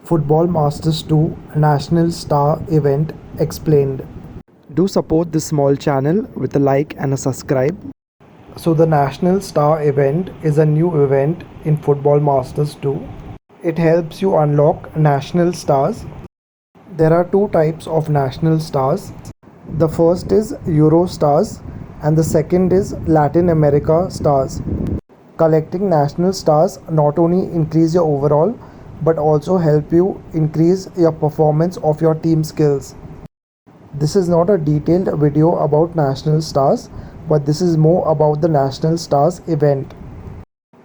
Football Masters 2 National Star Event Explained. Do support this small channel with a like and a subscribe. So the National Star Event is a new event in Football Masters 2. It helps you unlock national stars. There are two types of national stars. The first is Euro stars and the second is Latin America stars. Collecting national stars not only increase your overall but also help you increase your performance of your team skills. This is not a detailed video about national stars, but this is more about the national stars event.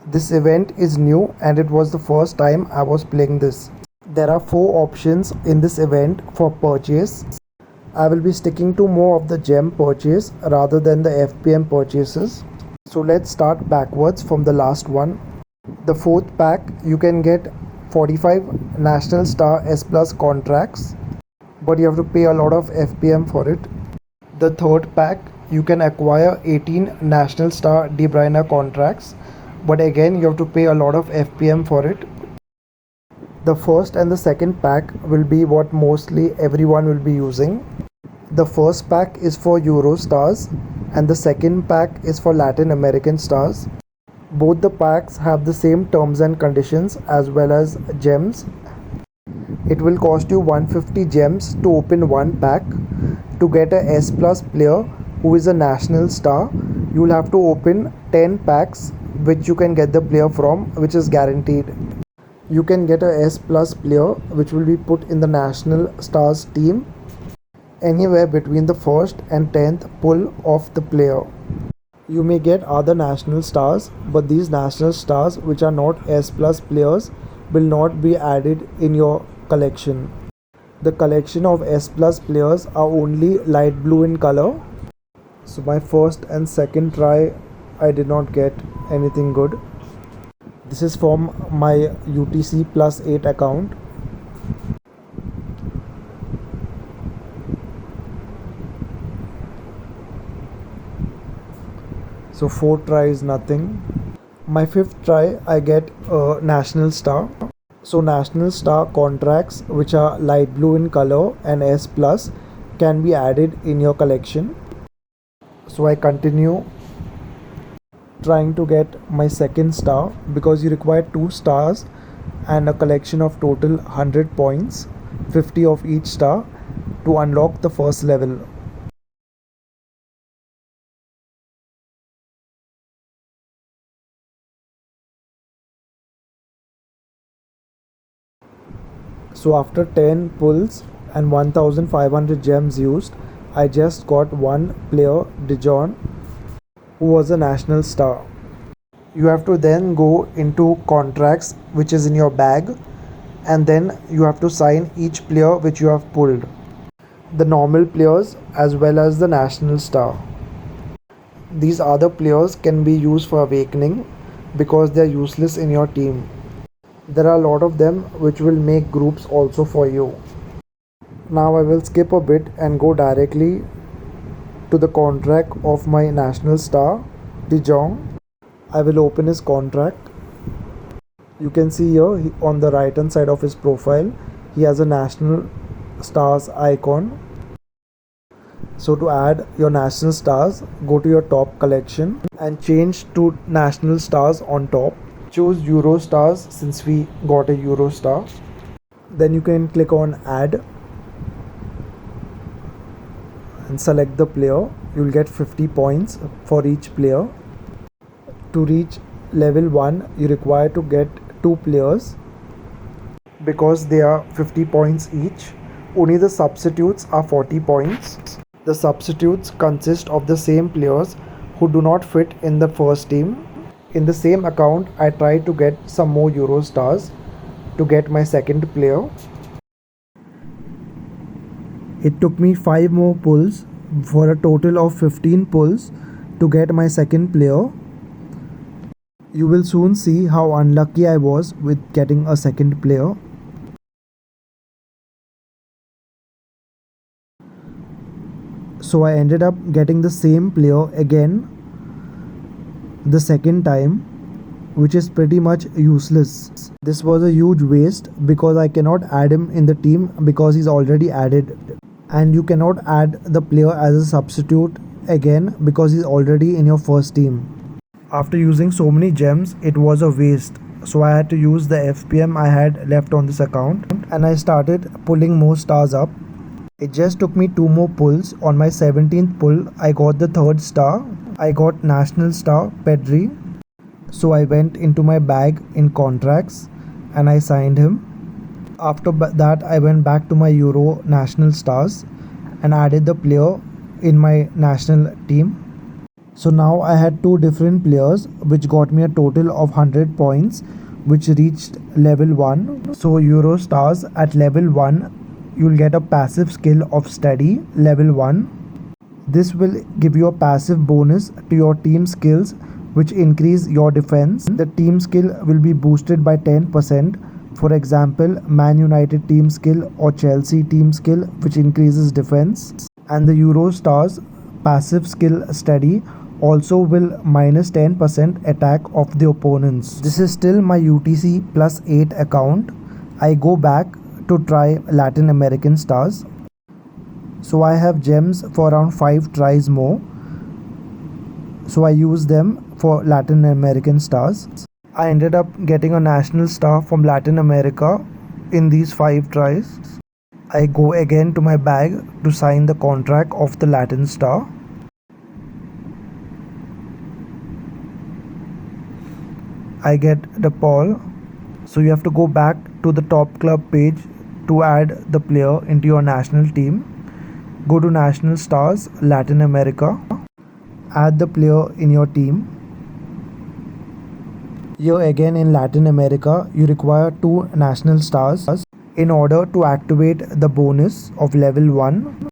This event is new and it was the first time I was playing this. There are 4 options in this event for purchase. I will be sticking to more of the gem purchase rather than the FPM purchases. So let's start backwards from the last one. The 4th pack, you can get 45 National Star S Plus contracts, but you have to pay a lot of FPM for it. The 3rd pack, you can acquire 18 National Star De Bruyne contracts, but again you have to pay a lot of FPM for it. The first and the second pack will be what mostly everyone will be using. The first pack is for Euro stars and the second pack is for Latin American stars. Both the packs have the same terms and conditions as well as gems. It will cost you 150 gems to open one pack. To get a S Plus player who is a national star, you will have to open 10 packs which you can get the player from, which is guaranteed. You can get a S Plus player which will be put in the national stars team anywhere between the 1st and 10th pull of the player. You may get other national stars, but these national stars which are not S Plus players will not be added in your collection. The collection of S Plus players are only light blue in color. So my first and second try, I did not get anything good. This is from my UTC plus 8 account. So 4 tries nothing. My 5th try, I get a national star. So national star contracts which are light blue in color and S plus can be added in your collection. So I continue trying to get my second star because you require 2 stars and a collection of total 100 points, 50 of each star, to unlock the first level. So after 10 pulls and 1500 gems used, I just got one player, Dijon, who was a national star. You have to then go into contracts which is in your bag, and then you have to sign each player which you have pulled, the normal players as well as the national star. These other players can be used for awakening because they are useless in your team. There are a lot of them which will make groups also for you. Now I will skip a bit and go directly to the contract of my national star, De Jong. I will open his contract. You can see here on the right hand side of his profile, he has a national stars icon. So to add your national stars, go to your top collection and change to national stars on top. Choose Euro stars since we got a Euro star. Then you can click on add and select the player. You will get 50 points for each player. To reach level 1, you require to get 2 players because they are 50 points each. Only the substitutes are 40 points. The substitutes consist of the same players who do not fit in the first team. In the same account, I tried to get some more Euro stars to get my second player. It took me 5 more pulls for a total of 15 pulls to get my second player. You will soon see how unlucky I was with getting a second player. So I ended up getting the same player again the second time which is pretty much useless. This was a huge waste because I cannot add him in the team because he's already added, and you cannot add the player as a substitute again because he's already in your first team. After using so many gems, it was a waste, so I had to use the FPM I had left on this account, and I started pulling more stars up. It just took me 2 more pulls. On my 17th pull, I got the 3rd star. I got National Star Pedri. So I went into my bag in contracts and I signed him. After that, I went back to my Euro national stars and added the player in my national team. So now I had 2 different players which got me a total of 100 points, which reached level 1. So Euro stars at level 1, you'll get a passive skill of steady level 1. This will give you a passive bonus to your team skills which increase your defense. The team skill will be boosted by 10%. For example, Man United team skill or Chelsea team skill, which increases defense. And the Euro stars passive skill steady also will minus 10% attack of the opponents. This is still my UTC plus 8 account. I go back to try Latin American stars. So I have gems for around 5 tries more. So I use them for Latin American stars. I ended up getting a national star from Latin America in these 5 tries. I go again to my bag to sign the contract of the Latin star. I get the Paul. So you have to go back to the top club page to add the player into your national team. Go to National Stars, Latin America. Add the player in your team. Here again in Latin America, you require 2 national stars in order to activate the bonus of level 1.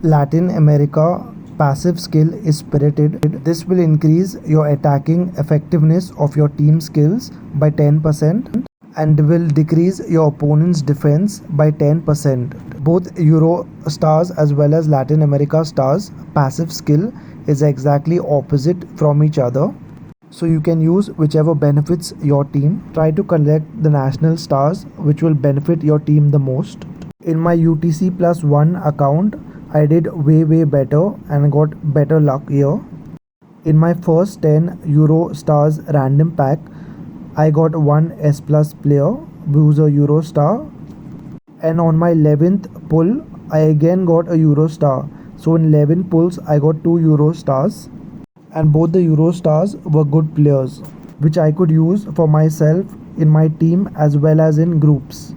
Latin America passive skill is Spirited. This will increase your attacking effectiveness of your team skills by 10% and will decrease your opponent's defense by 10%. Both Euro stars as well as Latin America stars passive skill is exactly opposite from each other. So you can use whichever benefits your team. Try to collect the national stars which will benefit your team the most. In my UTC plus 1 account, I did way better and got better luck here. In my first 10 Euro stars random pack, I got 1 S plus player who's a Euro star, and on my 11th pull I again got a Euro star. So in 11 pulls I got 2 Euro stars, and both the Euro stars were good players which I could use for myself in my team as well as in groups.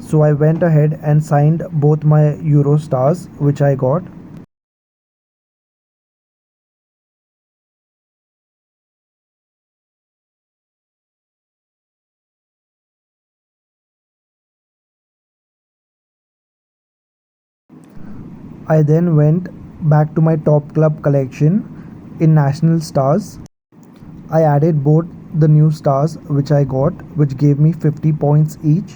So I went ahead and signed both my Euro stars which I got. I then went back to my top club collection in national stars. I added both the new stars which I got, which gave me 50 points each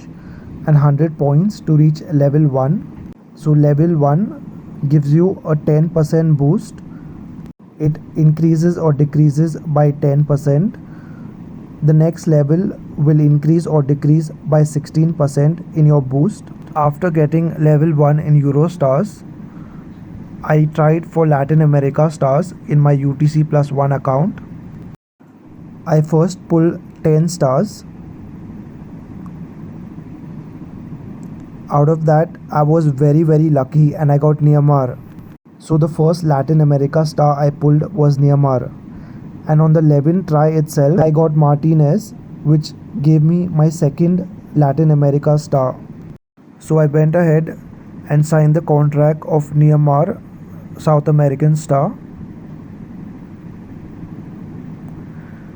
and 100 points to reach level 1. So level 1 gives you a 10% boost. It increases or decreases by 10%. The next level will increase or decrease by 16% in your boost. After getting level 1 in Euro stars, I tried for Latin America stars in my UTC plus 1 account. I first pulled 10 stars. Out of that, I was very lucky and I got Neymar. So the first Latin America star I pulled was Neymar. And on the 11th try itself, I got Martinez, which gave me my second Latin America star. So I went ahead and signed the contract of Neymar, South American star.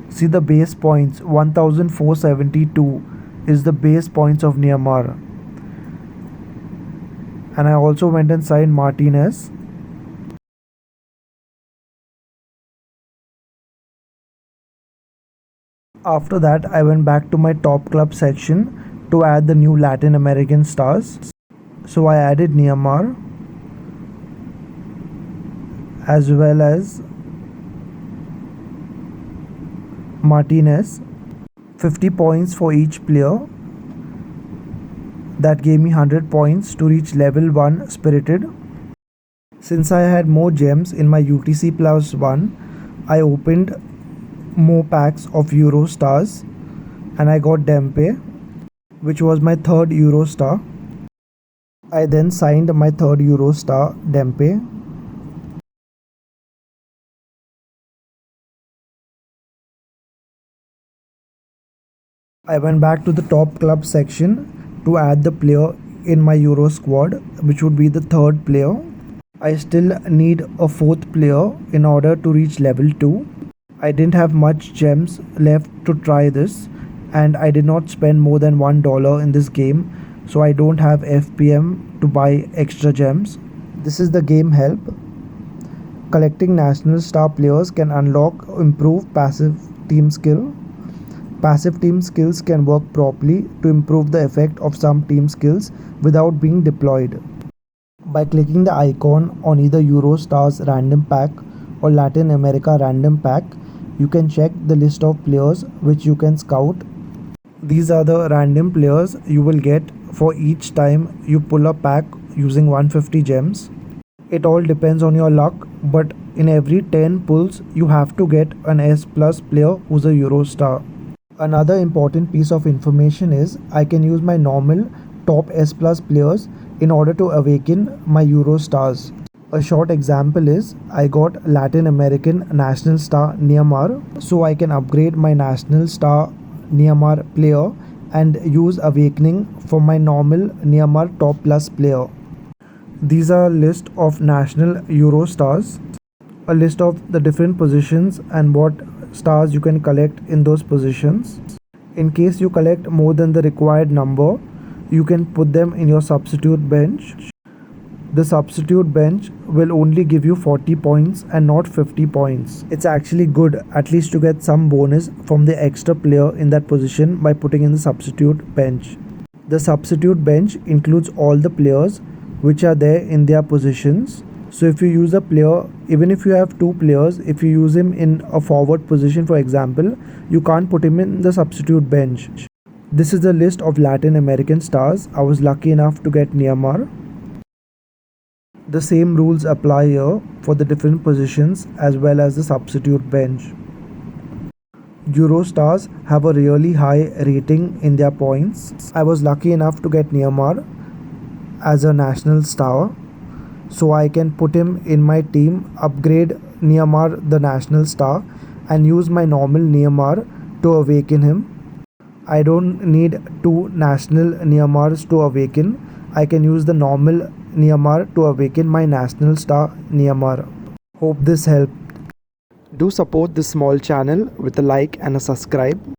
See the base points, 1472 is the base points of Neymar. And I also went and signed Martinez. After that, I went back to my top club section to add the new Latin American stars. So I added Neymar as well as Martinez, 50 points for each player. That gave me 100 points to reach level 1 Spirited. Since I had more gems in my UTC plus 1, I opened more packs of Euro stars and I got Dempe, which was my third Euro star. I then signed my third Euro star, Dempe. I went back to the top club section to add the player in my Euro squad, which would be the third player. I still need a fourth player in order to reach level 2. I didn't have much gems left to try this, and I did not spend more than $1 in this game, so I don't have FPM to buy extra gems. This is the game help. Collecting national star players can unlock improved passive team skill. Passive team skills can work properly to improve the effect of some team skills without being deployed. By clicking the icon on either Eurostars random pack or Latin America random pack, you can check the list of players which you can scout. These are the random players you will get for each time you pull a pack using 150 gems. It all depends on your luck, but in every 10 pulls you have to get an S plus player who's a Eurostar. Another important piece of information is I can use my normal top S plus players in order to awaken my Euro stars. A short example is I got Latin American national star Neymar, so I can upgrade my national star Neymar player and use awakening for my normal Neymar top plus player. These are a list of national Euro stars, a list of the different positions and what stars you can collect in those positions. In case you collect more than the required number, you can put them in your substitute bench. The substitute bench will only give you 40 points and not 50 points. It's actually good at least to get some bonus from the extra player in that position by putting in the substitute bench. The substitute bench includes all the players which are there in their positions. So if you use a player, even if you have two players, if you use him in a forward position for example, you can't put him in the substitute bench. This is the list of Latin American stars. I was lucky enough to get Neymar. The same rules apply here for the different positions as well as the substitute bench. Eurostars have a really high rating in their points. I was lucky enough to get Neymar as a national star, so I can put him in my team, upgrade Neymar the national star and use my normal Neymar to awaken him. I don't need two national Neymars to awaken. I can use the normal Neymar to awaken my national star Neymar. Hope this helped. Do support this small channel with a like and a subscribe.